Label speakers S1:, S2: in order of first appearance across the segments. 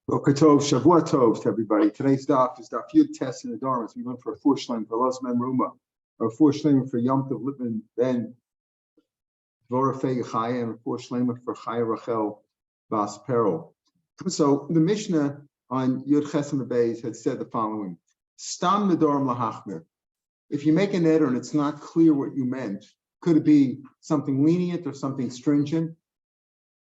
S1: Boker Tov, Shavua Tov to everybody. Today's daf is Daf Yud Tes in Nadarim. We went for a four shleim for Los Mem Ruma, or four shleim for Yom Tov Lippman Ben Vorafei Chaya, and four shleim for Chaya Rachel Bas Peril. So the Mishnah on Yud Chesem Beis had said the following: Stam Nadarim Lahachmir. If you make an eder and it's not clear what you meant, could it be something lenient or something stringent?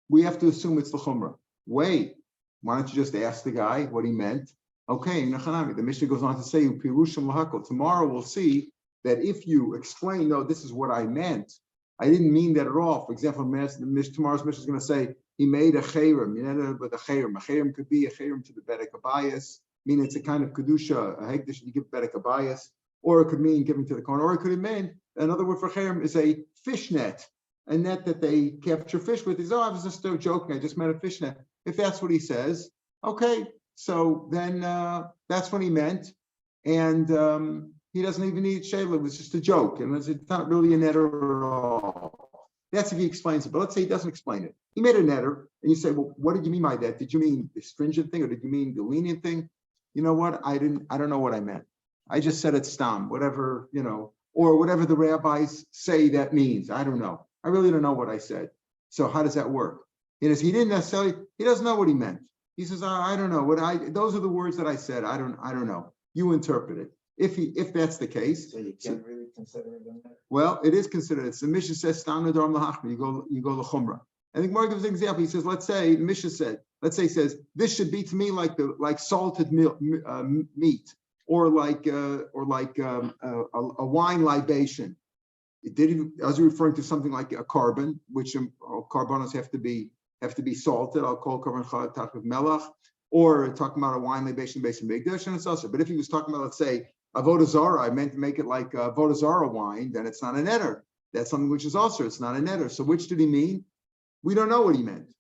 S1: We have to assume it's the Chumrah. Wait. Why don't you just ask the guy what he meant? Okay, the Mishnah goes on to say, tomorrow we'll see that if you explain, no, this is what I meant, I didn't mean that at all. For example, tomorrow's Mishnah is going to say, he made a chayrim, but a chayrim. A chayrim could be a chayrim to the bedek abayas, meaning it's a kind of kedusha, a hekdesh, you give bedek abayas, or it could mean giving to the corner, or it could mean, another word for chayrim is a fish net, a net that they capture fish with. Is, I was just joking, I just meant a fish net. If that's what he says, okay, so then that's what he meant, and he doesn't even need shayla. It was just a joke, and it's not really a netter at all. That's if he explains it. But let's say he doesn't explain it. He made a netter, and you say, well, what did you mean by that? Did you mean the stringent thing, or did you mean the lenient thing? You know what? I don't know what I meant. I just said it's stam, whatever, or whatever the rabbis say that means. I don't know. I really don't know what I said. So how does that work? He doesn't know what he meant. He says, I don't know those are the words that I said. I don't know. You interpret it. If that's the case.
S2: So you can't really consider it in there?
S1: Well, it is considered. It's the Mishnah says, Stam Nadarim Lahachmir, you go l'chumrah. I think Mark gives an example. He says, let's say, the Mishnah says, this should be to me like salted meat, or like a wine libation. As you're referring to something like a carbon, which carbonos have to be salted. I'll call carbon chad with melach, or talking about a wine libation based on mikdash, and it's also. But if he was talking about, let's say, avodah zarah, I meant to make it like avodah zarah wine, then it's not an eder. That's something which is also, it's not an eder. So which did he mean? We don't know what he meant.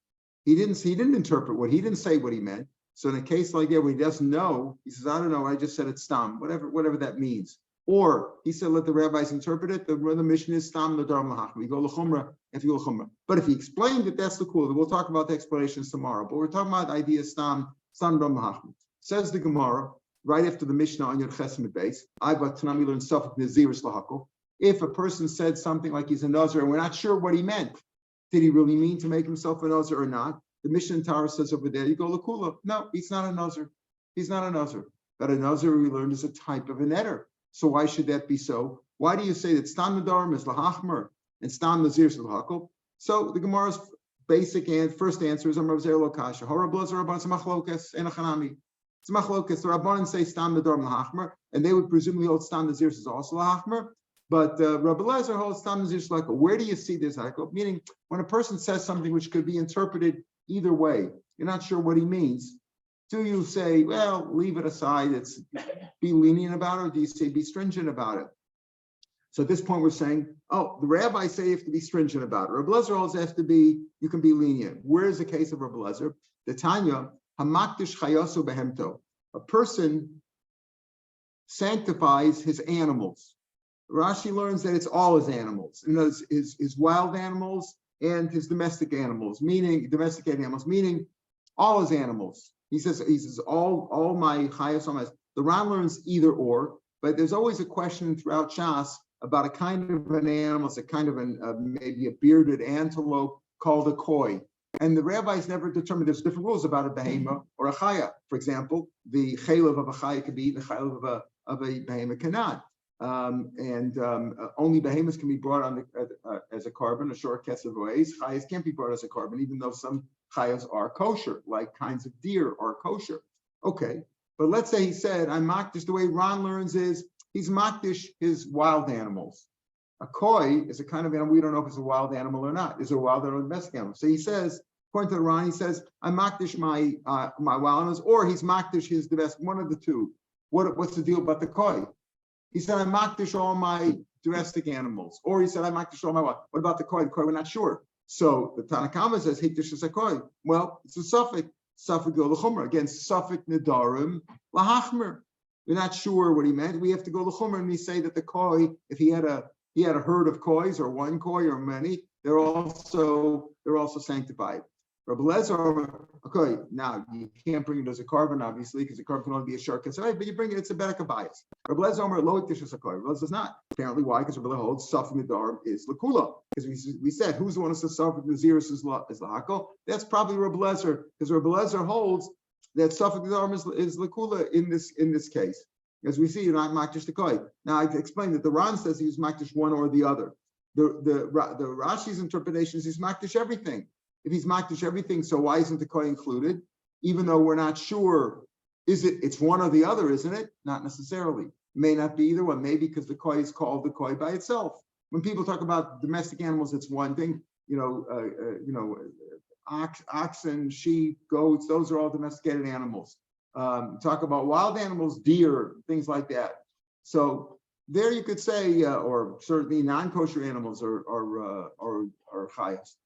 S1: He didn't interpret what he didn't say what he meant. So in a case like that where he doesn't know, he says, I don't know. I just said it's stam, whatever that means. Or he said, let the rabbis interpret it. The mission is stam nadarim lahachmir. We go l'chumrah if you go l'chumrah. But if he explained it, that's the cool. We'll talk about the explanations tomorrow. But we're talking about the idea of stam nadarim lahachmir. Says the Gemara right after the Mishnah on Yud Chesem Beis. I but Tanami learned Suffolk Naziris lahakol. If a person said something like he's a nazir and we're not sure what he meant, did he really mean to make himself a nazir or not? The Mishnah in Torah says over there, you go l'kula. No, he's not a nazir. He's not a nazir. But a nazir we learned is a type of an eder. So why should that be so? Why do you say that stam nadarim is lahachmer and stam nazir is lahakol? So the Gemara's basic and first answer is Rav Zer lo kasha. Hora blazer rabban machlokas and achanami. It's machlokas. The rabbanon say stam nadarim lahachmer, and they would presumably hold stam nazir is also lahachmer. But Rabbi Lezer holds stam nazir is lahakol. Where do you see this lahakol? Meaning, when a person says something which could be interpreted either way, you're not sure what he means. Do you say, well, leave it aside, it's be lenient about it, or do you say be stringent about it? So at this point we're saying, the rabbis say you have to be stringent about it. Rabbi Lezer also has to be, you can be lenient. Where is the case of Rabbi Lezer? The Tanya, hamakdish chayosu behemto. A person sanctifies his animals. Rashi learns that it's all his animals, his wild animals and his domesticated animals, meaning all his animals. He says all my chayos omas. The Ran learns either or, but there's always a question throughout Shas about a kind of an animal, it's a kind of maybe a bearded antelope called a koi. And the rabbis never determined, there's different rules about a behema or a chaya. For example, the chaylev of a chaya could be eaten, the chaylev of a behema cannot. Only behemoths can be brought on as a carbon, a short kesef ways. Chayas can't be brought as a carbon, even though some chayas are kosher, like kinds of deer are kosher. Okay, but let's say he said, I'm makdish, the way Ron learns is, he's makdish his wild animals. A koi is a kind of animal, we don't know if it's a wild animal or not. Is it a wild animal or a domestic animal? So he says, according to the Ron, he says, I'm makdish my wild animals, or he's makdish his domestic, one of the two. What's the deal about the koi? He said, I'm makdish all my domestic animals. Or he said, I'm makdish all my wild. What about the koi? The koi, we're not sure. So the Tanakama says, hikdish is a koi. Well, it's a suffix go l'chumra. Again, suffix nadarim lahachmer. We're not sure what he meant. We have to go l'chumra, and we say that the koi, if he had a herd of kois or one koi or many, they're also sanctified. Rabbi Lezer, okay, now you can't bring it as a carbon, obviously, because the carbon can only be a short right, but you bring it, it's a bedek bias. Rabbi Lezer Omer lo iktishas hakoy. Rabbi Lezer does not. Apparently, why? Because Rabbi Lezer holds safek nedarim is lakula. Because we said who's the one who says safek nazirus is lahakol? That's probably Rabbi Lezer, because Rabbi Lezer holds that safek nedarim is lakula in this case. As we see, you're not makdish the koy. Now I explained that the Ran says he was makdish one or the other. The Rashi's interpretation is he's makdish everything. If he's makdish everything, so why isn't the koi included? Even though we're not sure, it's one or the other, isn't it? Not necessarily. It may not be either one. Maybe because the koi is called the koi by itself. When people talk about domestic animals, it's one thing. Oxen, sheep, goats, those are all domesticated animals. Talk about wild animals, deer, things like that. So there you could say, or certainly non-kosher animals or chayas.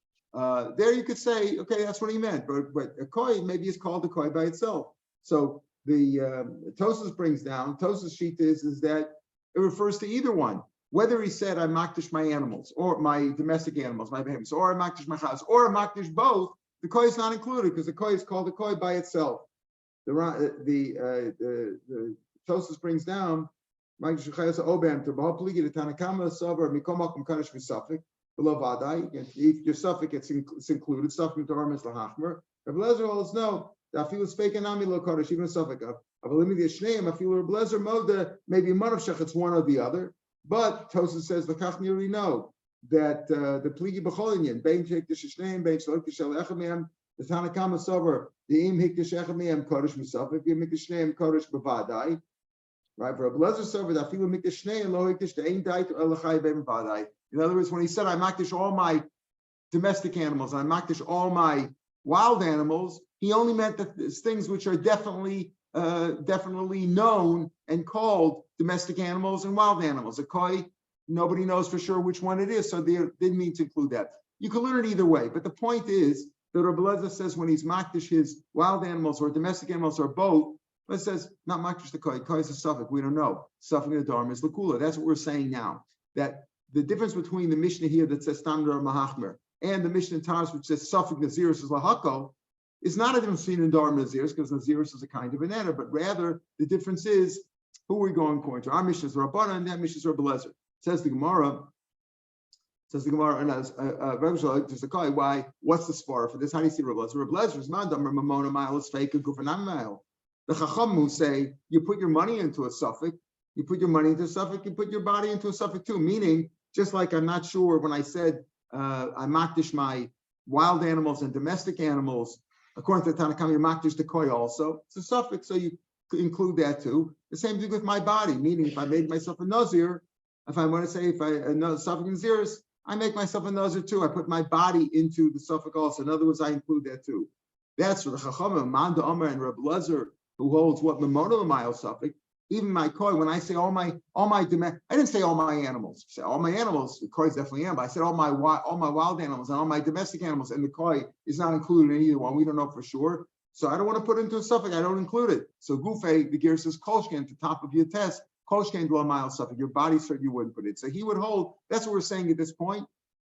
S1: There you could say, okay, that's what he meant, but a koi maybe is called a koi by itself. So the Tosas brings down, Tosas sheet is that it refers to either one. Whether he said I makdish my animals or my domestic animals, my behemoths, or I makdish my chas, or I makdish both, the koi is not included because the koi is called a koi by itself. The Tosas brings down. If your suffix it's included, suffix nedarim is lahachmer. Rav Lezer holds no. I feel fake and ami lo kodesh even a suffix of. I believe the shneim. I feel Rav Lezer moda maybe a manavshach it's one or the other. But Tosas says the kach nearly know that the pligi b'cholinyan bein take the shneim bein shalok shel echamim the Tanakama sover the im hik the shechamim kodesh misafik you make the shneim kodesh b'vadai. Right, for a blazer server that feel mikdash shnei and lo hikdash the ain't died to elachai ben vadai. In other words, when he said I makdish all my domestic animals and I makdish all my wild animals, he only meant that things which are definitely known and called domestic animals and wild animals. A koi, nobody knows for sure which one it is, so they didn't mean to include that. You can learn it either way, but the point is that Rabbi Lezer says when he's makdish his wild animals or domestic animals or both. But it says not makdish the koi. Koi is a suffix. We don't know. Suffix nedarim is lakula. That's what we're saying now. That the difference between the Mishnah here that says stam nedarim mahachmer and the Mishnah in Taras which says suffix nazirus is lahakol is not a difference between nedarim and nazirus because nazirus is a kind of an error, but rather the difference is who are we going according to? Our Mishnah is Rabbana and that Mishnah is Rabbi Lezer. Says the Gemara. And as Rav Shapiro there's a koi. Why? What's the spar for this? How do you see Rabbi Lezer? Rabbi Lezer is mandam mamona mile is fake and gufanam mile. The Chacham who say you put your money into a suffix, you put your money into a suffix, you put your body into a suffix too. Meaning, just like I'm not sure when I said I makdish my wild animals and domestic animals, according to the Tanakh, you makdish the koi also. It's a suffix, so you include that too. The same thing with my body, meaning if I made myself a nazir, if I want to say if I a suffix naziris, I make myself a nazir too. I put my body into the suffix also. In other words, I include that too. That's what the Chacham, Manda Omer and Reb Lezer, who holds what Mamona Lamayel suffix, even my koi, when I say all my I didn't say all my animals. I say all my animals, the koi is definitely animal. I said all my wild animals and all my domestic animals, and the koi is not included in either one. We don't know for sure. So I don't want to put it into a suffix, I don't include it. So Gufay, the gear says Kolshken at the top of your test, Kolshken Lamayel suffix, your body said you wouldn't put it. So he would hold, that's what we're saying at this point,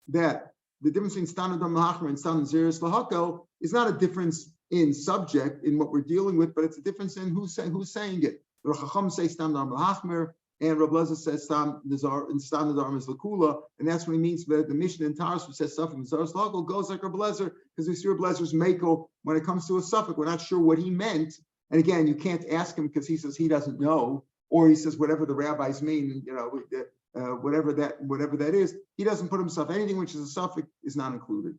S1: that the difference between Stan Nedarim Lahachmer and Stan Naziris Lahakel is not a difference in subject, in what we're dealing with, but it's a difference in who's saying it. The Chacham say Stam Nedarim Lahachmer, and Rav Lezer says Stam Nedarim is Lakula, and that's what he means by the Mishnah in Taras, which says Suffix Nazaris Lahakel, goes like Rav Lezer, because we see Rav Lezer's Mako when it comes to a suffix. We're not sure what he meant, and again, you can't ask him because he says he doesn't know, or he says whatever the rabbis mean, whatever that is, he doesn't put himself, anything which is a suffix is not included.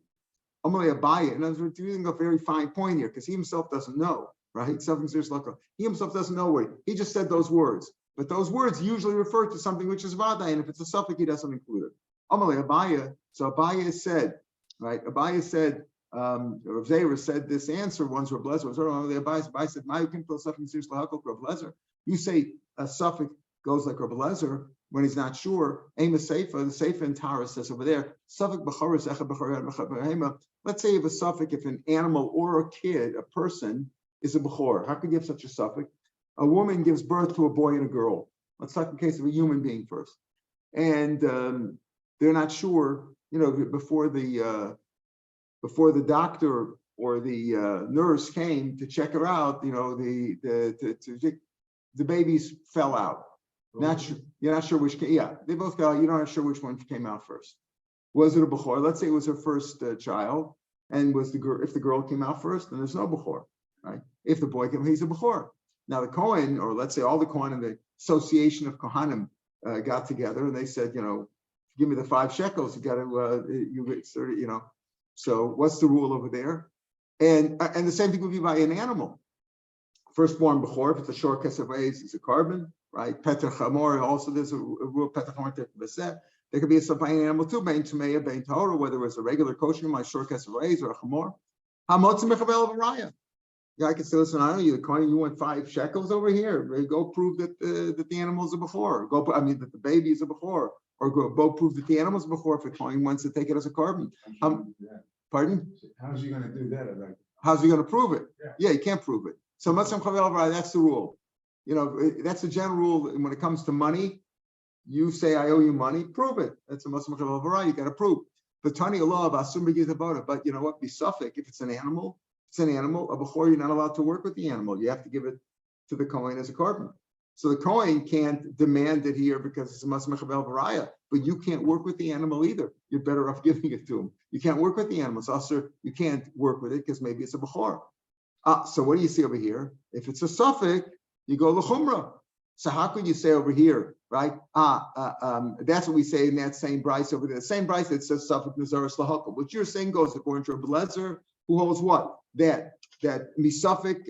S1: Amalei Abaya, in other words, we're doing a very fine point here because he himself doesn't know, right? Something serious like he himself doesn't know what he just said those words, but those words usually refer to something which is vada, and if it's a suffix, he doesn't include it. Amalei Abaya, so Abaya said, right? Abaya said, Rav Zera said this answer once. Rav Lezer was Amalei Abaya said, "My kimto suffix serious lahakol Rav Lezer." You say a suffix goes like Rav Lezer when he's not sure. Aim a seifa, the seifa in Tara says over there, suffix b'charis echa b'char. Let's say if a suffix, if an animal or a kid, a person, is a b'chor. How could you have such a suffix? A woman gives birth to a boy and a girl. Let's talk in case of a human being first. And they're not sure, before the doctor nurse came to check her out, the babies fell out. Not sure, you're not sure which came. Yeah, they both fell out. You're not sure which one came out first. Was it a bechor? Let's say it was her first child, and was the girl? If the girl came out first, then there's no bechor, right? If the boy came, he's a bechor. Now the Kohen, or let's say all the Kohen in the association of Kohanim got together and they said, give me the 5 shekels. You got to, you get 30, So what's the rule over there? And the same thing would be by an animal. Firstborn bechor, if it's a short kesef reis, it's a carbon, right? Peter chamor, also there's a rule, peter chamor tefer. There could be a supplying animal too, bein tumeya, bein tahora, whether it was a regular kosher, my short kesef reis, or a chamor. Hamotzim mechavel of a raya. Yeah, I can say, listen, I know you, the coin, you want 5 shekels over here. Go prove that the animals are before. That the baby is a before. Or go prove that the animals are before if the coin wants to take it as a carbon. Pardon?
S2: How's he going to do that?
S1: How's he going to prove it? Yeah, he can't prove it. So Matzam Chavel V'Raya, that's the rule. That's the general rule. And when it comes to money, you say, I owe you money, prove it. That's a Matzam Chavel V'Raya, you got to prove. The Tani Allah of Asum begins about it. But you know what? Be suffix. If it's an animal, a bechor, you're not allowed to work with the animal. You have to give it to the Kohen as a carbon. So the Kohen can't demand it here because it's a Masmech Bel Baraya, but you can't work with the animal either. You're better off giving it to him. You can't work with the animals. Also, you can't work with it because maybe it's a bechor. So what do you see over here? If it's a suffix, you go l'chumra. So how could you say over here, right? That's what we say in that same Bryce over there. The same Bryce that says suffix nazaris lahakal. What you're saying goes according to Rabbi Lezer, who holds what? That misafik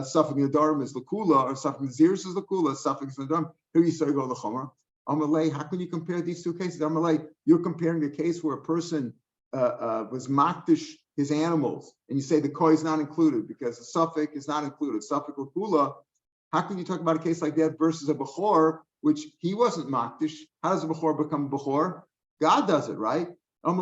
S1: suffix nadarim is lakula, or suffix naziris is lakula, suffix nadarim. Here you say go l'chumra. Amalei, how can you compare these two cases? Amalei, you're comparing a case where a person was makdish his animals, and you say the koi is not included because the suffix is not included, suffix lakula. How can you talk about a case like that versus a bechor, which he wasn't makdish? How does a bechor become a bechor? God does it, right? How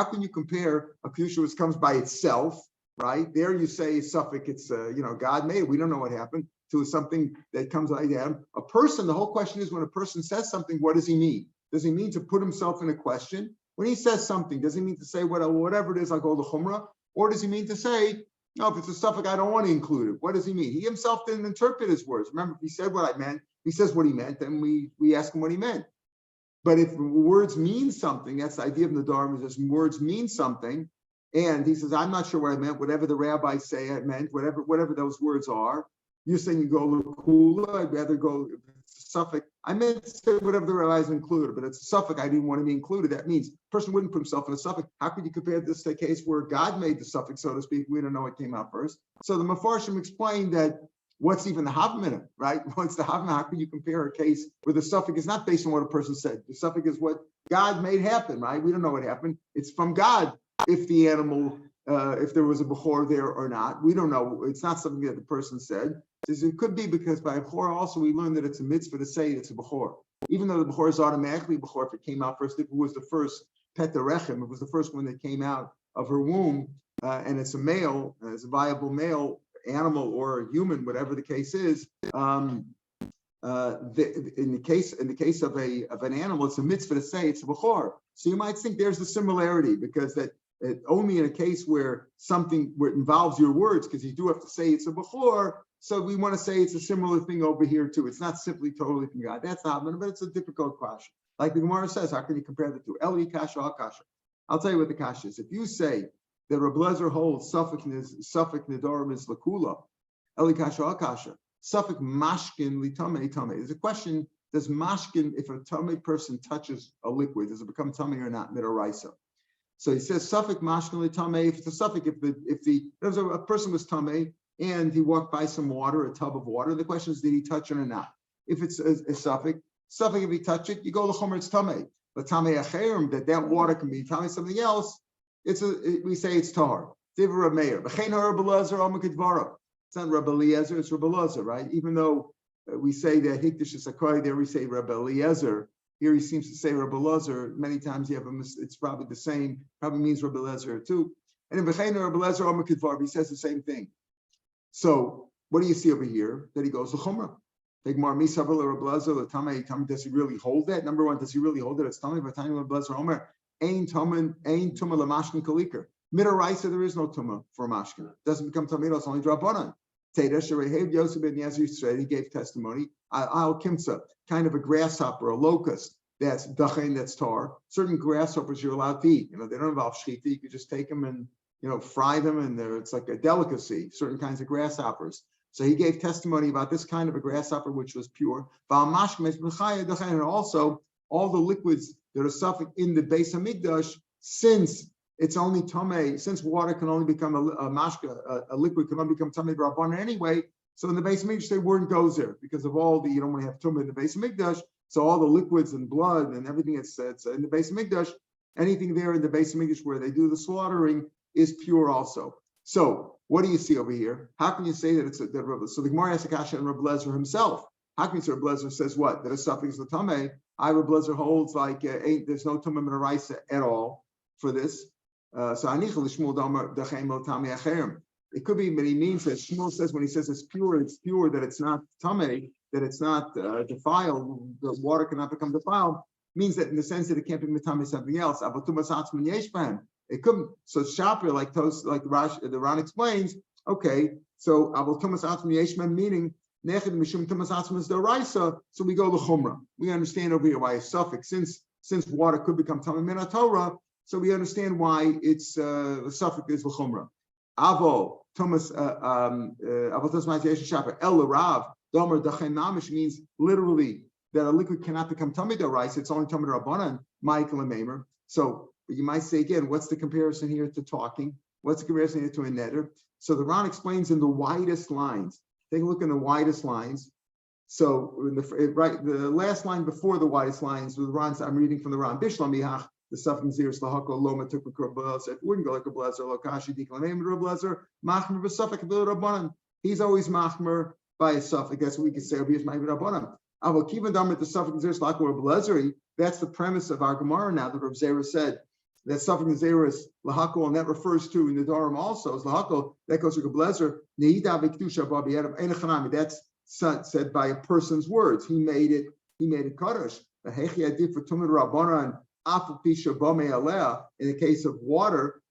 S1: can you compare a kedusha which comes by itself, right? There you say suffix, it's God made it. We don't know what happened, to something that comes like that. A person, the whole question is when a person says something, what does he mean? Does he mean to put himself in a question? When he says something, does he mean to say whatever it is, I'll go to chumrah? Or does he mean to say, no, if it's a suffix, I don't want to include it? What does he mean? He himself didn't interpret his words. Remember, if he said what I meant, he says what he meant, then we ask him what he meant. But if words mean something, that's the idea of Nadarim, is that words mean something, and he says, I'm not sure what I meant, whatever the rabbis say I meant, whatever those words are. You're saying you go l'kula, I'd rather go, if it's a suffix. I meant to say whatever the rabbis included, but it's a suffix, I didn't want to be included. That means a person wouldn't put himself in a suffix. How could you compare this to a case where God made the suffix, so to speak? We don't know what came out first. So the Mefarshim explained that what's even the havmina, right? What's the havmina? How can you compare a case where the suffix is not based on what a person said? The suffix is what God made happen, right? We don't know what happened. It's from God if the animal, if there was a bechor there or not. We don't know. It's not something that the person said. It could be because by bechor also we learned that it's a mitzvah to say it's a bechor. Even though the bechor is automatically a bechor if it came out first, if it was the first pet rechem, it was the first one that came out of her womb, and it's a male, it's a viable male, animal or human, whatever the case is. In the case of an animal, it's a mitzvah to say it's a bechor. So you might think there's a similarity because that only in a case where it involves your words, because you do have to say it's a bechor. So we want to say it's a similar thing over here too. It's not simply totally from God. That's not, but it's a difficult question. Like the Gemara says, how can you compare the two? Eli kasha al kasha. I'll tell you what the kasha is. If you say that Reb Lezer holds suffix nedarim is lakula, Eli kasha al kasha, suffix mashkin litame tame. There's a question: does mashkin, if a tame person touches a liquid, does it become tame or not? Midaraisa. So he says suffix mashkin litame. If it's a suffix, if a person was tame and he walked by some water, a tub of water, the question is, did he touch it or not? If it's a suffix, if he touch it, you go l'chomer, it's tame. But tame acherim, that water can be tame something else. We say it's tahar. Div Rav Meir. It's not Rabbi Eliezer, it's Rabbi Eliezer, right? Even though we say that Hikdish is Sakai, there we say Rabbi Eliezer. Here he seems to say Rabbi Eliezer. Many times you have it's probably the same, probably means Rabbi Eliezer too. And in B'chein Rabbi Eliezer Omer Kedvar, he says the same thing. So what do you see over here? That he goes to Chumrah. Does he really hold that? Number one, does he really hold it? It's Tamei V'Tani Rabbi Eliezer Omer. Ain Tumen, Ain Tuma Lamashkin Kalikar. Midaraisa, there is no Tuma for Mashkin. It doesn't become Tamid, it's only Drabanan. Teda Sherehev Yosef ben Yazir Yisrael, he gave testimony. Al Kimsa, kind of a grasshopper, a locust, that's Dachain, that's tar. Certain grasshoppers you're allowed to eat. They don't involve Shchita. You could just take them and, fry them, and it's like a delicacy, certain kinds of grasshoppers. So he gave testimony about this kind of a grasshopper, which was pure. And also, all the liquids that are suffered in the Beis Hamikdash, since it's only tamei, since water can only become a liquid can only become tamei rabbanan anyway. So in the Beis Hamikdash, they word goes there because of all the, you don't want to have tumah in the Beis Hamikdash. So all the liquids and blood and everything it's in the Beis Hamikdash, anything there in the Beis Hamikdash where they do the slaughtering is pure also. So what do you see over here? How can you say that it's so the Gemara asks Akasha and Rav Lezer himself. How can you say Rav Lezer says what? That a suffix the tamei. Rav Lezer holds like there's no tumah minaraisa at all for this. So anichel Shmuel damar dachem el tamei acherim. It could be, but he means that Shmuel says when he says it's pure that it's not tamei, that it's not defiled. The water cannot become defiled. Means that in the sense that it can't be mitamei something else. It couldn't. So Shapir, like the Ran explains, okay. So Abel Tumas Atzman Yeshman meaning Nechid Mishum Tumas Atzman is the Raisa. So we go to Chumrah. We understand over here why a suffix, since water could become Tamei Min Torah. So we understand why it's the suffix is the Chumrah. Avo Tumas Abel Tumas Yeshman Shapir El Rav Domer Dachem Mamish means literally that a liquid cannot become Tamei Raisa. It's only Tamei Rabbanan. Michael and Maimer. So you might say again, what's the comparison here to talking? What's the comparison here to a neder? So the Ran explains in the widest lines. Take a look in the widest lines. So the last line before the widest lines, the Ran, I'm reading from the Ran. Bishlamihach, the suffering zeros lahako loma took a blazer. It wouldn't go like a blazer. Lokashi diklamim blazer. Machmer b'suffik rabbanan. He's always machmer by a suffix. That's what we could say. Here's my rabbanan. Avo kivan dam at the suffix zeros lahako blazer. That's the premise of our Gemara now that Rav Zera said. That suffering zera is lahakol, and that refers to in the Nadarim also is lahakol. That goes to Geblezer. That's said by a person's words. He made it kaddish. In the case of water,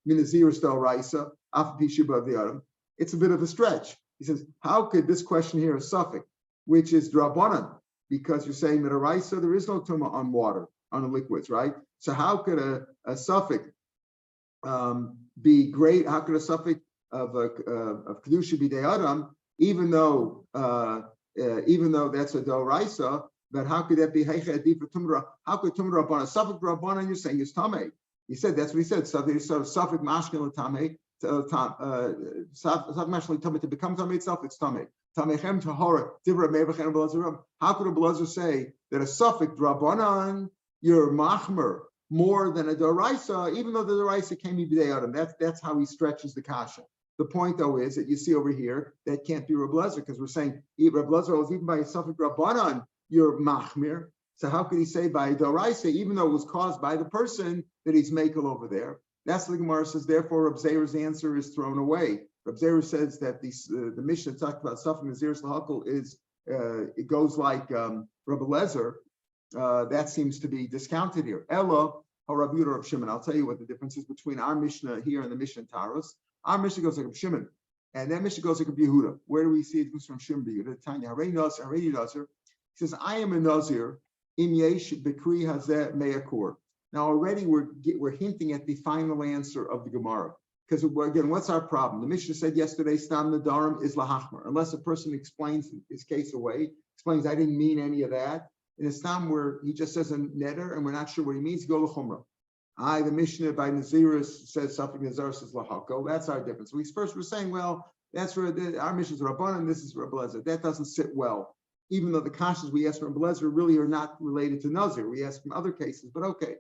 S1: it's a bit of a stretch. He says, how could this question here a suffix, which is drabanan, because you're saying that a raisa there is no tumah on water, on the liquids, right? So how could a suffix be great? How could a suffix of kedusha be de'adam, even though that's a doraisa? But how could that be heichadi for tumra? How could tumra upon a suffix rabbanan? You're saying is tamei. He said that's what he said. So there's sort of suffix mashkin tamei. Suffix mashkin tamei to become tamei itself. It's tamei. Tameichem tahora divra mevachem blazarim. How could a blazer say that a suffix rabbanan you're machmer more than a doraisa, even though the doraisa can be b'de'adam? That's how he stretches the kasha. The point, though, is that you see over here that can't be Reb Lezer, because we're saying Reb Lezer was even by a suffix rabbanan you're machmir. So how could he say by a doraisa, even though it was caused by the person that he's makel over there? That's what the Gemara says. Therefore, Reb Zer's answer is thrown away. Reb Zer says that the Mishnah talked about suffering the zeres lahakol is it goes like Reb Lezer. That seems to be discounted here. Ella, Rav Yehuda, Rav Shimon. I'll tell you what the difference is between our Mishnah here and the Mishnah Taros. Our Mishnah goes like Rav Shimon, and that Mishnah goes like Rav Yehuda. Where do we see it goes from Shimon Yehuda? Tanya, Harei Nazir. He says, I am a Nazir. Im yesh bekri hazeh me'akor. Now already we're hinting at the final answer of the Gemara. Because again, what's our problem? The Mishnah said yesterday, Stam Nadarim is lahachmer. Unless a person explains his case away, explains I didn't mean any of that. In a Stam where he just says a neder and we're not sure what he means, go to Chumrah. The Mishnah by Naziris says something, Naziris says lahako. That's our difference. First we're saying, well, that's where our Mishnah is Rabbanan, this is Reb Lezer. That doesn't sit well. Even though the kashas we ask from Reb Lezer really are not related to Nazir. We ask from other cases, but okay.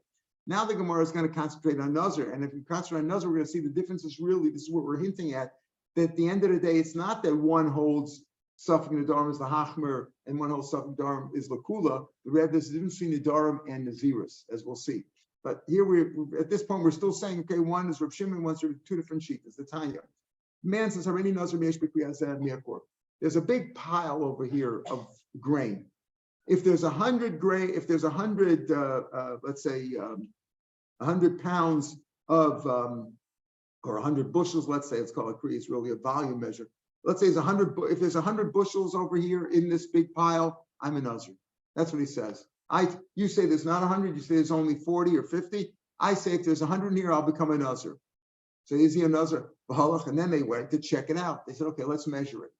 S1: Now the Gemara is going to concentrate on Nazir. And if we concentrate on Nazir, we're going to see the difference is really, this is what we're hinting at, that at the end of the day, it's not that one holds Suffolk Nadarim is the Hachmer and one holds Suffolk Nadarim is Lakula. There's a difference between Nadarim and Naziris, as we'll see. But here we're at this point, we're still saying, okay, one is Reb Shimon, one's two different sheets, the Tanya. Man says, already Nazir Mesh B'Kriyazad Me'akor. There's a big pile over here of grain. If there's 100 grain, if there's 100, let's say, 100 pounds of, or 100 bushels, let's say, it's called a kri, it's really a volume measure. Let's say it's 100, if there's 100 bushels over here in this big pile, I'm a nazir. That's what he says. You say there's not 100, you say there's only 40 or 50. I say if there's 100 here, I'll become a nazir. So is he a nazir? And then they went to check it out. They said, okay, let's measure it.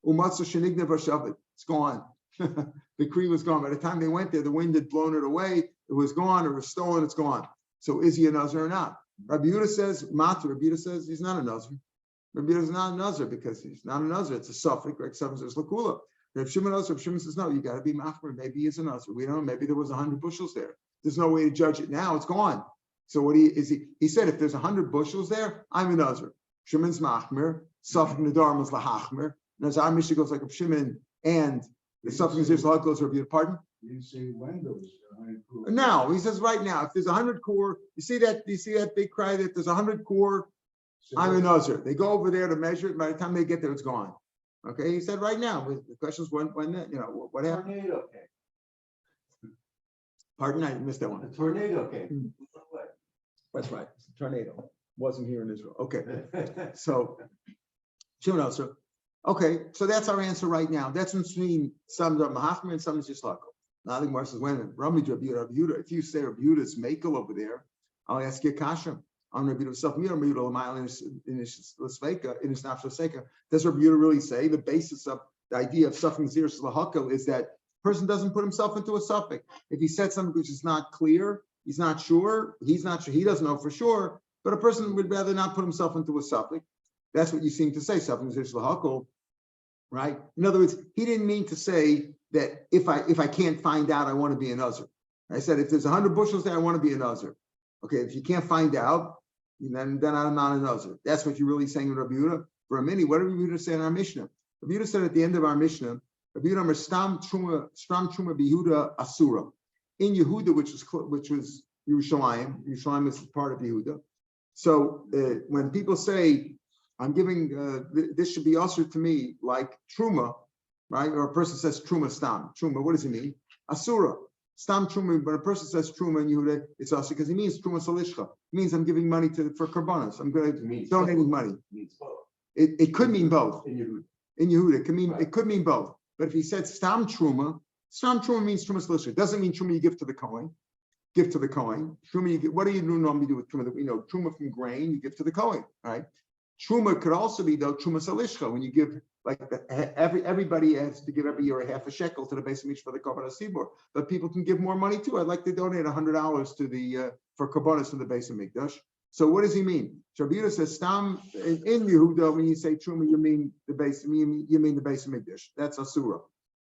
S1: It's gone. The kri was gone. By the time they went there, the wind had blown it away. It was gone. It was stolen. It's gone. So is he a nazir or not? Rabbi Yehuda says, Rabbi Yehuda says he's not a nazir. Rabbi Yehuda is not a nazir because he's not a nazir. It's a suffix. Right? Suffix is lakula. Rav Shimon says, no, you got to be machmer. Maybe he's a nazir. We don't know. Maybe there was 100 bushels there. There's no way to judge it now. It's gone. So what he said, if there's 100 bushels there, I'm a nazir. Shimon's machmer. Suffix nedarim is lahachmer. And as our Mishnah goes like a Shimon and the suffix is lahachmer goes Rabbi Yehuda. Pardon?
S2: You didn't say when there was 100 core.
S1: Now he says right now, if there's 100 core, you see that big cry that there's 100 core, I'm a nazir. They go over there to measure it. By the time they get there, it's gone. Okay, he said right now. The question is when what happened?
S2: Tornado came.
S1: Pardon, I missed that one.
S2: The tornado came.
S1: That's right. It's a tornado. Wasn't here in Israel. Okay, so okay, so that's our answer right now. That's between some are mahachmer and some is just lako. Now the Gemara says, when Rabbi Yehuda, if you say Rabbi Yehuda's makel over there, I'll ask you a kasha. On Rabbi Yehuda self, Rabbi Yehuda in his nafsho seika. Does Rabbi Yehuda really say the basis of the idea of suffering zeros lahakel is that person doesn't put himself into a suffix? If he said something which is not clear, he's not sure, he doesn't know for sure, but a person would rather not put himself into a suffix. That's what you seem to say, suffering zeros lahakel, right? In other words, he didn't mean to say that if I can't find out, I want to be a nazir. I said if there's 100 bushels there, I want to be a nazir. Okay, if you can't find out, then I'm not a nazir. That's what you're really saying in Rabbi Yehuda. For a minute, what did Rabbi Yehuda say in our Mishnah? Rabbi Yehuda said at the end of our Mishnah, Rabbi Yehuda stam truma Yehuda asura. In Yehuda, which was Yerushalayim. Yerushalayim is part of Yehuda. So when people say, I'm giving, this should be asur to me like truma, right? Or a person says truma stam. Truma, what does it mean? Asura. Stam truma, when a person says truma in Yehuda, it's asur because he means truma salishcha. It means I'm giving money for karbanos. I'm going to donating money. It could mean both. In Yehuda, it could mean both. But if he said stam truma means truma salishcha. It doesn't mean truma you give to the Kohen. Give to the Kohen. Truma you give, what do you normally do with truma? That we know truma from grain you give to the Kohen, right? Truma could also be though truma salishcha when you give like everybody has to give every year a half a shekel to the Beis Hamikdash for the Karbanos Sibur, but people can give more money too. I'd like to donate $100 to the for Karbanos to the Beis Hamikdash. So what does he mean? Rabbi Yehuda says stam in Yehuda when you say truma you mean the Beis Hamikdash. That's asura.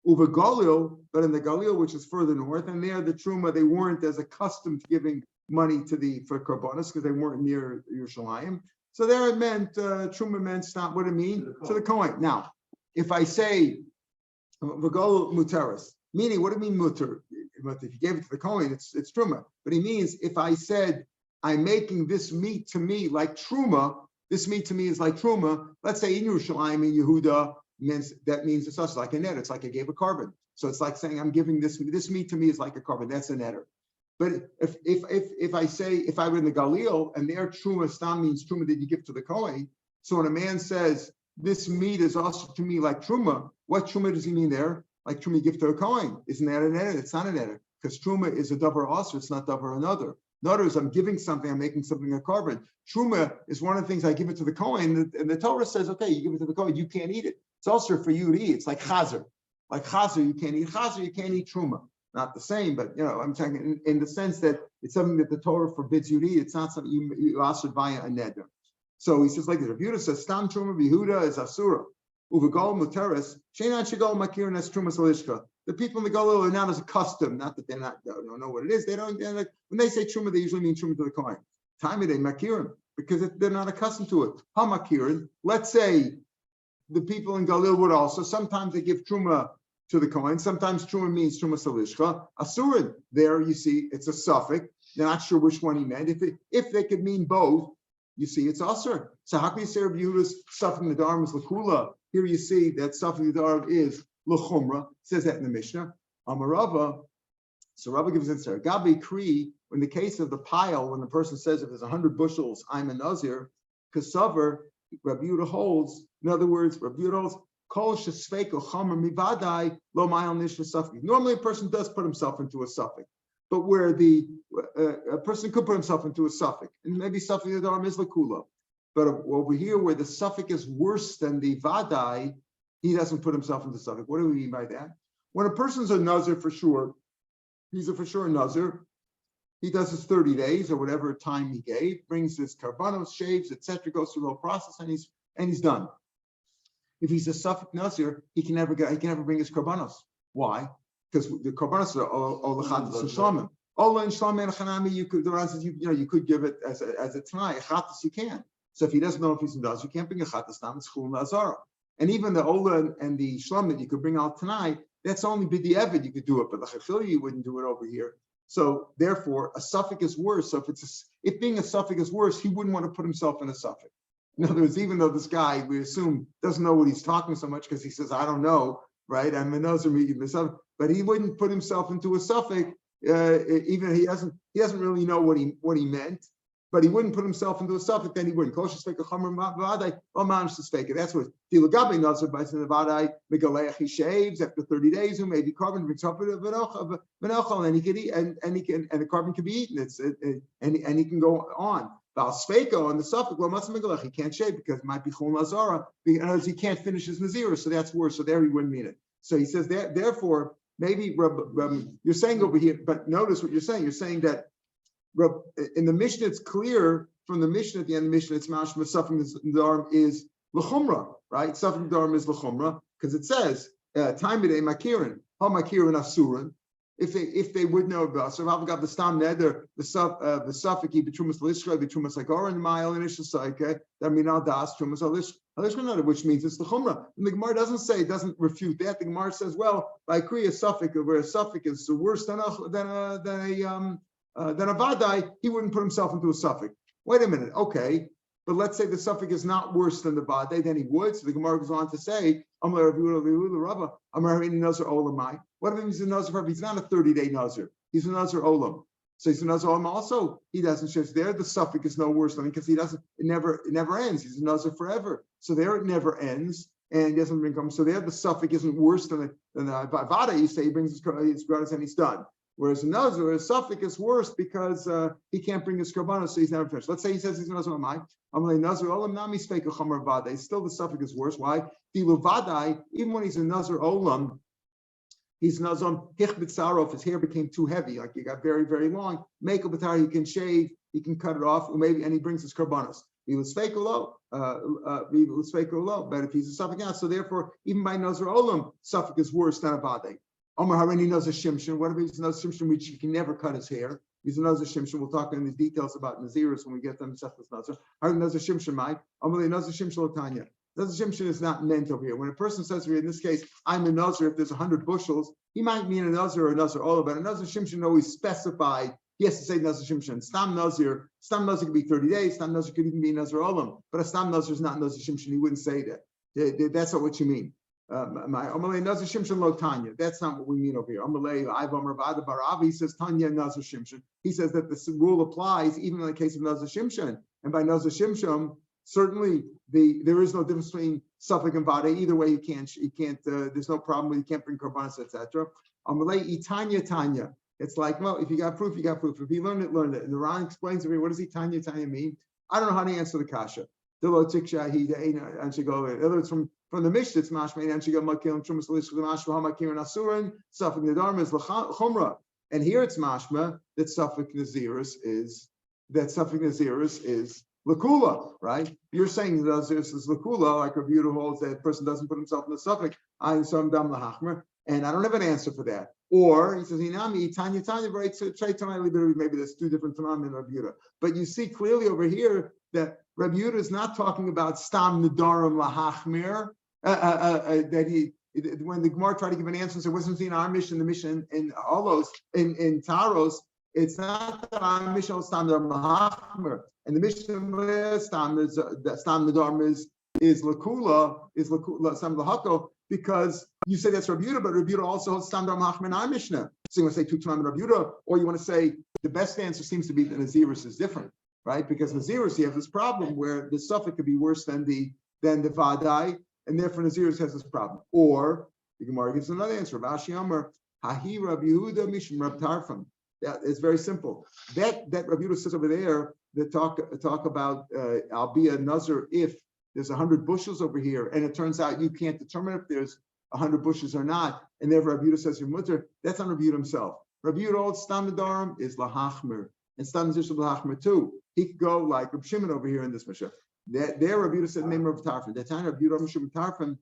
S1: Uva Galil, but in the Galil which is further north, and there the truma they weren't as accustomed to giving money for Karbanos because they weren't near Yerushalayim. So there it meant, truma meant stop, what it mean? To the Kohen. Now, if I say, v'gol muteris, meaning what do you mean muter? If you gave it to the Kohen, it's truma. But he means, if I said, I'm making this meat to me like truma, this meat to me is like truma, let's say in Yerushalayim, in Yehuda, that means it's also like a net, it's like I gave a carbon. So it's like saying, I'm giving this meat to me is like a carbon, that's a netter. But if I say, if I were in the Galil and their truma stam means truma that you give to the Kohen, so when a man says, this meat is also to me like truma, what truma does he mean there? Like truma you give to a Kohen. Isn't that an edit? It's not an edit, because truma is a davar also, it's not davar another. In other words, I'm giving something, I'm making something a carbon. Truma is one of the things I give it to the Kohen, and the Torah says, okay, you give it to the Kohen, you can't eat it. It's also for you to eat. It's like chazer. Like chazer, you can't eat chazer, you can't eat truma. Not the same, but I'm talking in the sense that it's something that the Torah forbids you to eat. It's not something you ask via a neder. So he says like this. Rabbi Yehuda says, "Stam truma Yehuda is asura. Uvagol muteris sheinat shigol makirin as truma salishka." The people in the Galil are not as accustomed. Not that they don't know what it is. They're like when they say truma, they usually mean truma to the Kohen. Time they makirin because they're not accustomed to it. Hamakirin. Let's say the people in Galil would also sometimes they give truma to the Kohen. Sometimes truma means truma salishcha. Asurin, there you see it's a suffix. They're not sure which one he meant. If they could mean both, you see it's asur. So how can you say Rabbi Yehuda's suffix nedarim is lakula? Here you see that suffix nedarim is lechumra. Says that in the Mishnah. Amarava. So Rabbi gives answer. Gabi kri in the case of the pile, when the person says if there's 100 bushels, I'm a nazir, kasaver, Rabbi Yehuda holds. In other words, Rabbi Yehuda holds. Normally, a person does put himself into a suffix, but where a person could put himself into a suffix, and maybe suffix the arm is lakula, but over here where the suffix is worse than the vadai, he doesn't put himself into suffix. What do we mean by that? When a person's a nazir for sure, he's a for sure nazir. He does his 30 days or whatever time he gave, brings his karbanos, shaves, etc., goes through the whole process, and he's done. If he's a suffix nazir, he can never bring his karbanos. Why? Because the karbanos are all lechatas and shlamim. All in shlamim and chanami, you could give it as a tanai. Chatas you can. So if he doesn't know if he's a nazir, you can't bring a chatas now. It's chul nazara. And even the ola and the shlamim you could bring out tanai. That's only b'di'evid you could do it, but the chachil you wouldn't do it over here. So therefore, a suffix is worse. So if being a suffix is worse, he wouldn't want to put himself in a suffix. In other words, even though this guy, we assume, doesn't know what he's talking so much because he says, I don't know, right? I'm a nazir, but he wouldn't put himself into a suffix, even he doesn't really know what he meant, but he wouldn't put himself into a suffix, then he wouldn't. That's what Tilagabi nazir by the Megaleach, he shaves after 30 days, who maybe carbon brings up and he can eat, and the carbon can be eaten. And he can go on. Valsfeko on the suffix, he can't shave because it might be chul nazara, because he can't finish his nazira, so that's worse. So there he wouldn't mean it. So he says that therefore maybe you're saying over here, but notice what you're saying. You're saying that in the Mishnah it's clear from the Mishnah at the end of the Mishnah it's mashma suffix nadarm is l'chumra, right? Suffix nadarm is l'chumra because it says time b'dei makirin ha makirin asurin. If they would know about so I've got the stam neder the suffix betrumas lishra betrumas agora and mile initial psyche that minal das trumas alishra, which means it's the chumrah. And the Gemara doesn't refute that. The Gemara says, well, by kriya suffix where a suffix is worse than a vadai, he wouldn't put himself into a suffix. Wait a minute, okay. But let's say the suffix is not worse than the vadai, then he would. So the Gemara goes on to say, what if he's a nazir? He's not a 30-day nazir. He's a nazir olam. So he's a nazir olam also. He doesn't shift there. The suffix is no worse than because it never ends. He's a nazir forever. So there it never ends. And he doesn't bring come. So there the suffix isn't worse than the vadai. You say he brings his karbanos and he's done. Whereas a nazir, a suffix is worse because he can't bring his karbanos, so he's never finished. Let's say he says he's a nazir olam. Still the suffix is worse. Why? Even when he's a nazir olam, he's nazam hichbitzarof. His hair became too heavy, like it got very, very long. Make a batar, he can shave, he can cut it off, or maybe, and he brings his karbanos. But if he's a suffix, so therefore, even by nazir olam, suffix is worse than a vadai. Omar Harini knows a shimshon. What if he's a nazir shimshon which he can never cut his hair? He's a nazir shimshon. We'll talk in the details about naziris when we get them to Seftas Nazir. Harini knows a shimshon, Mike. Omar knows a shimshon latanya. Nazir shimshon is not meant over here. When a person says here, in this case, I'm a nazir, if there's 100 bushels, he might mean a nazir or a nazir olah, but a nazir shimshon always specified. He has to say nazir shimshon. Stam nazir could be 30 days. Stam nazir could even be nazir olam, but a stam nazir is not nazir shimshon. He wouldn't say that. That's not what you mean. Nazir shimshon lo tanya. That's not what we mean over here. He says tanya nazir shimshon. He says that the rule applies even in the case of nazir shimshon. And by nazir shimshon, certainly there is no difference between suffix and vadai. Either way, you can't. There's no problem with you can't bring karbanos, etc. Tanya. It's like, well, if you got proof, you got proof. If you learned it, learned it. And the Ran explains over here, what does Tanya mean? I don't know how to answer the kasha. In other words, from the Mishnah, it's mashma and shigo makil trumas l'ishul mashma hamakirin asurin suffix nadarm is l'chumra, and here it's mashma that suffix naziris is lakula, right? You're saying naziris is lakula, like Rav Yehuda holds that person doesn't put himself in the suffix. I'm some dam lahachmer, and I don't have an answer for that. Or he says, "Inami tanya right?" So maybe there's two different tanam in Rav Yehuda, but you see clearly over here that Rav Yehuda is not talking about stam nadarim lahachmir. That when the Gemara tried to give an answer, so it wasn't in our mission, the mission in Olos, in Taros, it's not that our mission was stam nadarim lahachmir, and the mission stam nadarim is lakula stam lahako, because you say that's Rav Yehuda, but Rav Yehuda also holds stam nadarim lahachmir in our Mishnah. So you want to say two Tanaim and Rabbi Yehuda, or you want to say the best answer seems to be that Nazirus is different, right? Because Nazirus, you have this problem where the suffix could be worse than the Vadai, and therefore Nazirus has this problem. Or the Gemara gives another answer. Rashi Amar, Hahi Rabbi Yehuda Mishum Rab Tarfon. That is very simple. That Rabbi Yehuda says over there that talk about I'll be a Nazir if there's 100 bushels over here, and it turns out you can't determine if there's 100 bushels or not, and therefore Rabbi Yehuda says your mutter. That's on Rabbi Yehuda himself. Rabbi Yehuda old Stam Nadarim is lahachmer, and Stam Nazir is lahachmer too. He could go like Rabbi Shimon over here in this Mishnah. There Rabbi Yehuda said the name of Tarfon. That time Rabbi Yehuda Mishum Tarfon,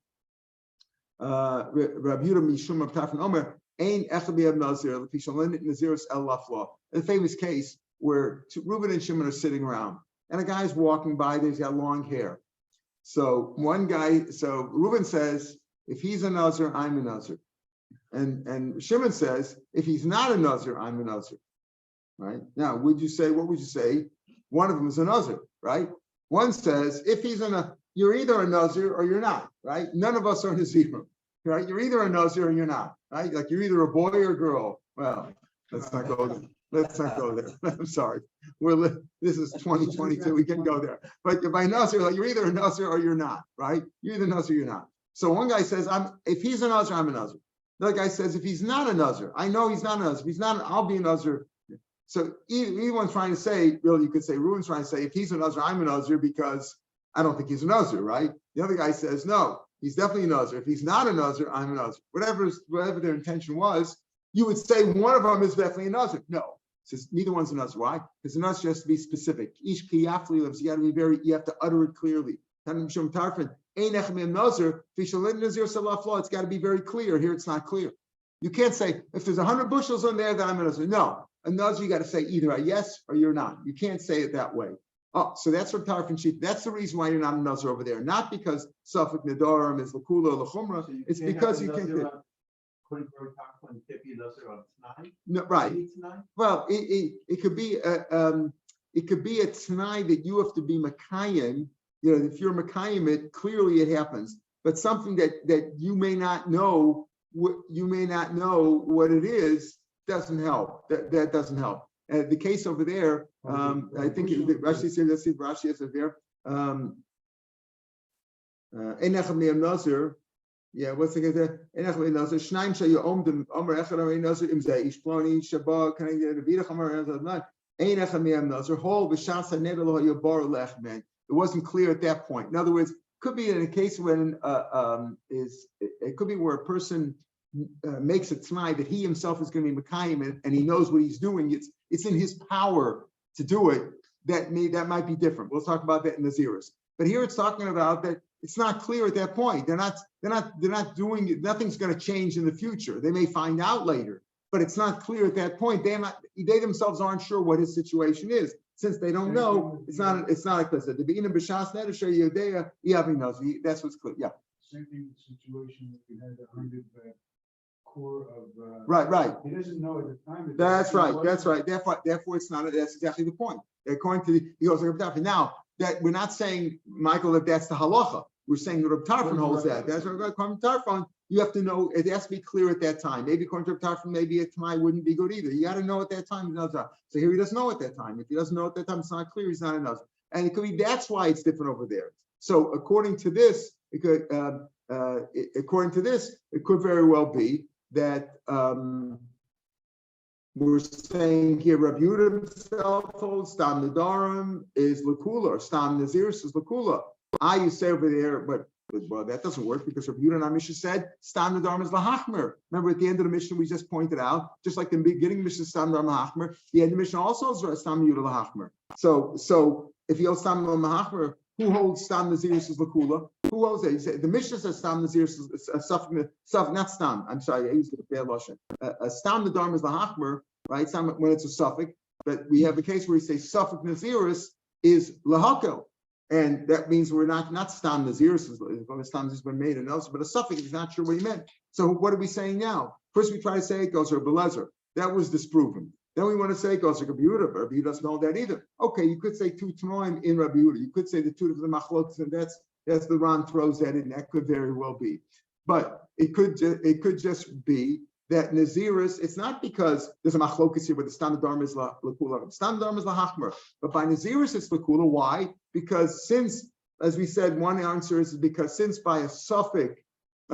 S1: Rabbi Yehuda Mishum Tarfon Omer. Ein Echabi Nazir, Nazirus El Lafla. A famous case where Reuben and Shimon are sitting around, and a guy's walking by. He's got long hair. So Reuben says, if he's a Nazir, I'm a Nazir, and Shimon says, if he's not a Nazir, I'm a Nazir. Right now, what would you say? One of them is a Nazir, right? One says, if he's you're either a Nazir or you're not, right? None of us are Nazirim. Right, you're either a Nazir or you're not, right? Like you're either a boy or a girl. Well, let's not go there. Let's not go there. I'm sorry. This is 2022. We can go there. But by Nazir, like you're either a Nazir or you're not, right? You're either Nazir or you're not. So one guy says, if he's a Nazir, I'm a Nazir. Another guy says, if he's not a Nazir, I know he's not a Nazir. If he's not, I'll be a Nazir. So anyone's trying to say, really, you could say, Reuben's trying to say, if he's a Nazir, I'm a Nazir because I don't think he's a Nazir, right? The other guy says, no. He's definitely a Nazir. If he's not a Nazir, I'm a Nazir. Whatever their intention was, you would say one of them is definitely a Nazir. No, says neither one's a Nazir. Why? Because the Nazir has to be specific. Each kiyafli lives. You have to utter it clearly. It's got to be very clear. Here it's not clear. You can't say if there's 100 bushels on there, then I'm a Nazir. No, a Nazir you got to say either a yes or you're not. You can't say it that way. Oh, so that's what Tarfon sheet. That's the reason why you're not a Nazir over there. Not because Suffolk Nadarim is Lakula or Lachumra. So it's because you can't do it. No, right. Well, it could be a t'nai that you have to be Makayim. You know, if you're Makayim, it clearly it happens. But something that you may not know what it is doesn't help. That doesn't help. The case over there, I think Rashi said, let's see if Rashi has it there. Enechem Liam Nazir. Yeah, what's the case there? Enechem Liam Nazir. Shnaim Shayu Omdim Omer Echad Amar Nazir Imzeh Ishploni Shabbat Can I get a Vidach Amar Nazir? Enechem Liam Nazir. Hol B'Shasa Nedelo Yabar Lechman. It wasn't clear at that point. In other words, could be in a case when it could be where a person makes a t'nai that he himself is going to be Mekayim and he knows what he's doing. It's in his power to do it. That might be different. We'll talk about that in the Naziris. But here it's talking about that it's not clear at that point. They're not doing it. Nothing's going to change in the future. They may find out later, but it's not clear at that point. They themselves aren't sure what his situation is. Since they don't know, it's not like this. The beginning of B'Shas Nedasher Yodea Yavi knows. That's what's clear. Yeah.
S2: Same thing situation if you had 100 core of
S1: right.
S2: He doesn't know at the time.
S1: That's right. Therefore, it's not. That's exactly the point. According to he goes like Rav Tarfon. Now that we're not saying, Michael, that that's the halacha. We're saying that Rav Tarfon holds that. That's what according to Tarfon. You have to know. It has to be clear at that time. Maybe according to Rav Tarfon, maybe a t'nai wouldn't be good either. You got to know at that time. So here he doesn't know at that time. If he doesn't know at that time, it's not clear. He's not a nazir. And it could be that's why it's different over there. So according to this, it could. According to this, it could very well be that we're saying here Rav Yehuda himself holds Stam Nadarim is Lakula, or Stam Naziris is Lakula. You say over there, but well, that doesn't work because Rav Yehuda and our Mishnah said Stam Nadarim is Lahachmer. Remember at the end of the Mishnah we just pointed out, just like the beginning of Mishnah Stam Nadarim Lahachmer, the end of the Mishnah also is Stam Yehuda Lahachmer. So if he holds Stam Nadarim Lahachmer, who holds Stam Naziris is Lakula? Who owns it? He said, the Mishnah says Stam Naziris is not Stam. I'm sorry, I used the bad lashon. Stam Nadarim is the Hachmer, right? Stam when it's a suffix. But we have a case where we say suffix Naziris is lahakel, and that means we're not Stam Naziris. Stam has been made and else, but a suffix is not sure what he meant. So what are we saying now? First, we try to say it goes to Belezer. That was disproven. Then we want to say it goes to Rabbi Yehuda. Rabbi Yehuda doesn't know that either. Okay, you could say two t'noim in Rabbi Yehuda. You could say the two of the machlokas, and that's the Ron throws that in. That could very well be, but it could just be that Naziris, it's not because there's a machlokas here where the Stam Nedarim is Lakula. Stam Nedarim is Lahachmer. But by Naziris, it's Lakula. Why? Because since, as we said, one answer is because since by a suffix,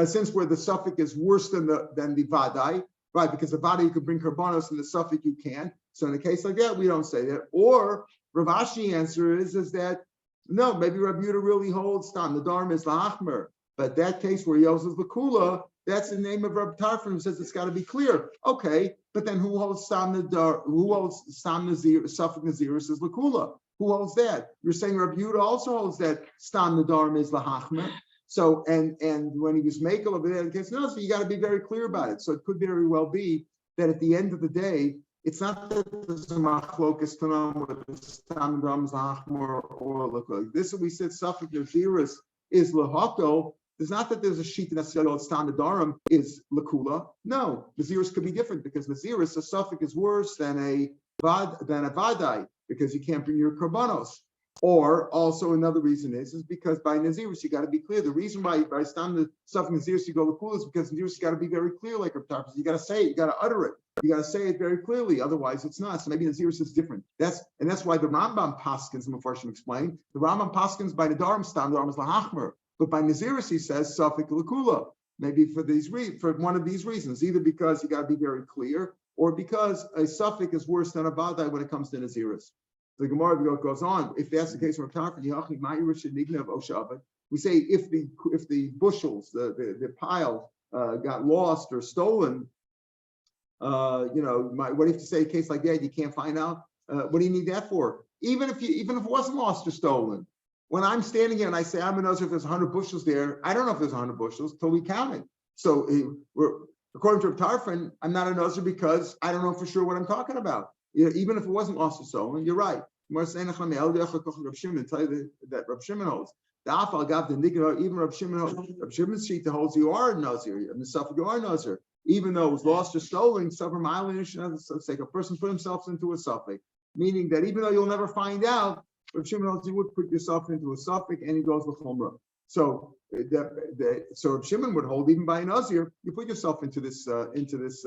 S1: since where the suffix is worse than the Vadai, right? Because the Vadai you can bring karbanos and the suffix you can't. So in a case like that, we don't say that. Or Rav Ashi's answer is that no, maybe Rabbi Yehuda really holds Stam Nedarim is Lahachmer. But that case where he yells is Lakula, that's the name of Rabbi Tarfon who says it's got to be clear. Okay, but then who holds Stam Nadar? Who holds Stam Nazir? Suffix Naziris is Lakula. Who holds that? You're saying Rabbi Yehuda also holds that Stam Nadarim is Lahachmer. So and when he was making over there, no, so you got to be very clear about it. So it could very well be that at the end of the day, it's not that there's a machlokas to know whether Stam Nadarim is Lahachmer or Lakula. This we said Suffix Naziris is Lahako. It's not that there's a sheet necessarily called Stam Nedarim is Lakula. No, Naziris could be different because Naziris, a suffix is worse than a Vadai because you can't bring your karbanos. Or also another reason is because by Naziris you got to be clear. The reason why by Stam the suffix Naziris you go Lakula is because Naziris you got to be very clear, like you got to say it, you got to utter it, you got to say it very clearly. Otherwise, it's not. So maybe Naziris is different. That's why the Rambam Paskins, Mefarshim explained, the Rambam Paskins by Nedarim Stam Nedarim is Lahachmer. But by Naziris, he says Safik Lakula. Maybe for one of these reasons, either because you got to be very clear, or because a suffix is worse than a Vadai when it comes to Naziris. The Gemara goes on. If that's the case, we say if the bushels, the pile got lost or stolen, what do you have to say? A case like that, you can't find out. What do you need that for? Even if it wasn't lost or stolen. When I'm standing here and I say, I'm a Nazir if there's 100 bushels there, I don't know if there's 100 bushels until we count it. So according to Tarfon, I'm not a Nazir because I don't know for sure what I'm talking about. Even if it wasn't lost or stolen, you're right. Tell you that Rav Shimon holds. Even Rav Shimon's sheet holds you are a Nazir, and the Suffolk you are a Nazir. Even though it was lost or stolen, suffer mileage, a person put himself into a Suffolk. Meaning that even though you'll never find out, Rav Shimon holds you would put yourself into a suffix, and he goes with chumrah. So Rav Shimon would hold even by a Nazir, you put yourself into this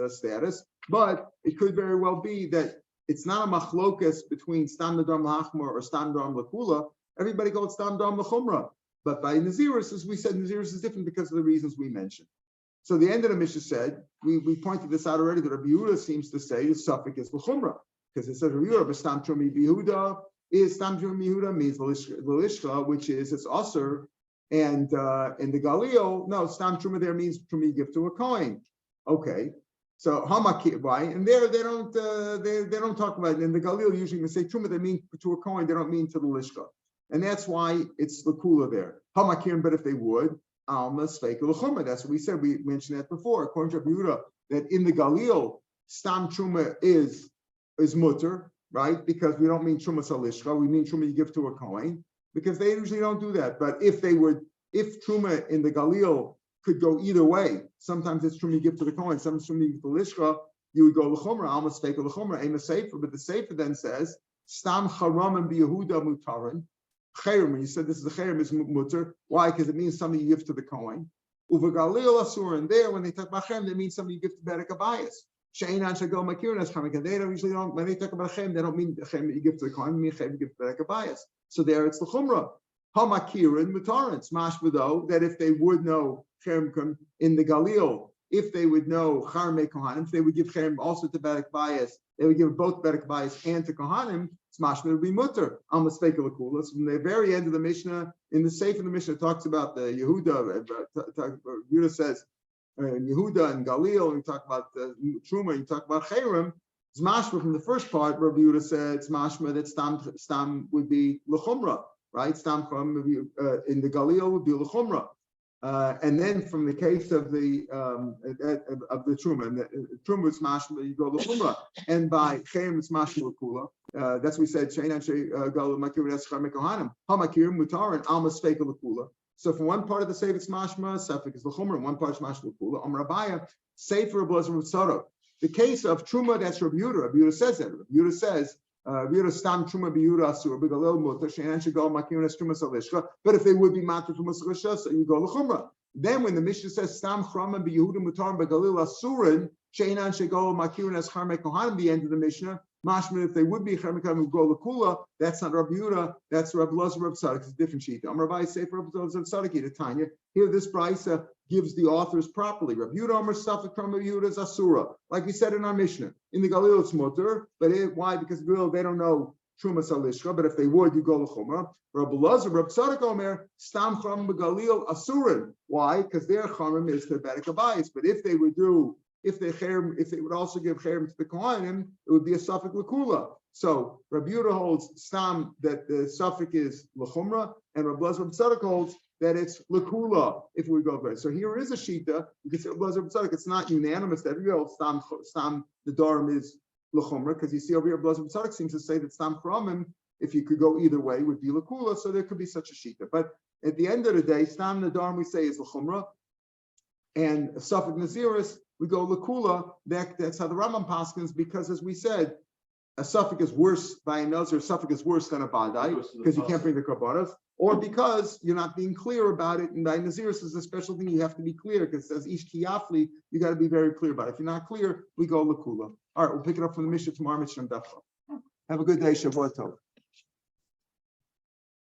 S1: status. But it could very well be that it's not a machlokas between Stam Nedarim Lahachmer or Stam Nedarim Lakula. Everybody goes Stam Nedarim Lachumrah. But by Naziris, as we said, Naziris is different because of the reasons we mentioned. So the end of the Mishnah said, we pointed this out already, that Rabbi Yehuda seems to say the suffix is Lachumrah. Because it says Rabbi Yehuda, Stam Trumi Yehuda. Is Stam Trumi Yehuda means Lishka, which is it's Aser, and in the Galil, no, Stam Truma there means Trumi give to a coin. Okay, so Hamakir, right? And there they don't talk about it. In the Galil, usually when they say Truma, they mean to a coin. They don't mean to the Lishka, and that's why it's the Kula there. Hamakir, but if they would, Alma Sveika L'chumra. That's what we said. We mentioned that before. According to Rabbi Yehuda, that in the Galil, Stam Truma is mutter. Right? Because we don't mean Truma Salishka, we mean Truma you give to a coin, because they usually don't do that. But if Truma in the Galil could go either way, sometimes it's Truma you give to the coin, sometimes Truma you give to Lishka, you would go L'chumra, Almas Feka L'chumra, Aim a Sefer, but the Sefer then says, Stam Charam and Yehuda Mutarin, Chayrim, when you said this is the Chayrim is mutter, why? Because it means something you give to the coin. Uva Galil Asur, and there, when they talk about Chayrim, they mean something you give to Berek Abayas. They don't usually don't, when they talk about chem, they don't mean chem that you give to the coin, mean chem you give to the bias. So there it's the chumrah. Hamakirin mutarin, smash v'do, that if they would know chem in the Galil, if they would know charmei kohanim, if they would give chem also to berek bias, they would give both berek bias and to kohanim, smash would be mutter. Almost fake lakula. From the very end of the Mishnah, in the Sefer of the Mishnah talks about the Yehuda. Yehuda says. Yehuda and Galil, and you talk about Truma, you talk about Chayrim. It's mashma from the first part. Rabbi Yehuda said it's mashma that stam would be l'chumra, right? Stam in the Galil would be l'chumra, and then from the case of the Truma, and the Truma is mashma, you go l'chumra, and by Chayrim it's mashma l'kula. That's what we said. Sheinan Galil makir v'eschar mekohanim hamakir mutarin almas feka l'kula. So for one part of the Sefer it's mashma, Safik is l'chumra, and one part is mashma l'kula. Rabbiya, Sefer was Rutzara. The case of Truma, that's Rabbi Yehuda. Rabbi Yehuda says that. Rabbi Yehuda says, Rabbi Yehuda stam Truma b'Yehuda asur, b'galil mutar, she'enan shegol makir es Truma salishka. But if they would be matur Truma salishka, so you go l'chumra. Then when the Mishnah says stam chrama b'Yehuda mutar b'galil asurin, Sheinan shego makirin as charme kohanim. The end of the Mishnah. Mashman, if they would be charme kohanim who go lakula, that's not Rabbi Yehuda. That's Rabbi Lazar, Rabbi Tzadok. It's a different sheet. Amar Abai Sefer Rabbi Lazar Tzadok to Tanya. Here, this brisa gives the authors properly. Rabbi Yehuda Amar Safek from Rabbi Yehuda is Asura, like we said in our Mishnah. In the Galil it's mutter, but why? Because Galil they don't know Trumas Alishka, but if they would, you go L'chumra. Rabbi Lazar, Rabbi Tzadok Omer, Stam Chum Begalil Asurin. Why? Because their Chamim is their Bedek Abayis. But if they would do, if they would also give Cherem to the Kohanim, it would be a Safek L'kula. So Rabbi Yehuda holds Stam that the Safek is L'chumra, and Rabbi Lazar, Rabbi Tzadok holds that it's L'kula if we go there. So here is a Shita, because Rabbi Lazar, Rabbi Tzadok, it's not unanimous that we hold Stam the Dharam is L'chumra, because you see over here, Blazer B'Tzadik seems to say that Stam Kramim, if you could go either way, would be L'kula, so there could be such a shita. But at the end of the day, Stam Nadarim we say is L'chumra, and Safek Naziris, we go L'kula, that's how the Rambam paskins, because as we said, a Safek is worse by a Nazir, a Safek is worse than a Badai, because you can't bring the Kabbalas, or because you're not being clear about it, and by Naziris is a special thing, you have to be clear, because it says Ish Kiyafli, you got to be very clear about it. If you're not clear, we go L'kula. All right, we'll pick it up from the Mishnah tomorrow, Mishnah Daf. Have a good day, Shavua Tov.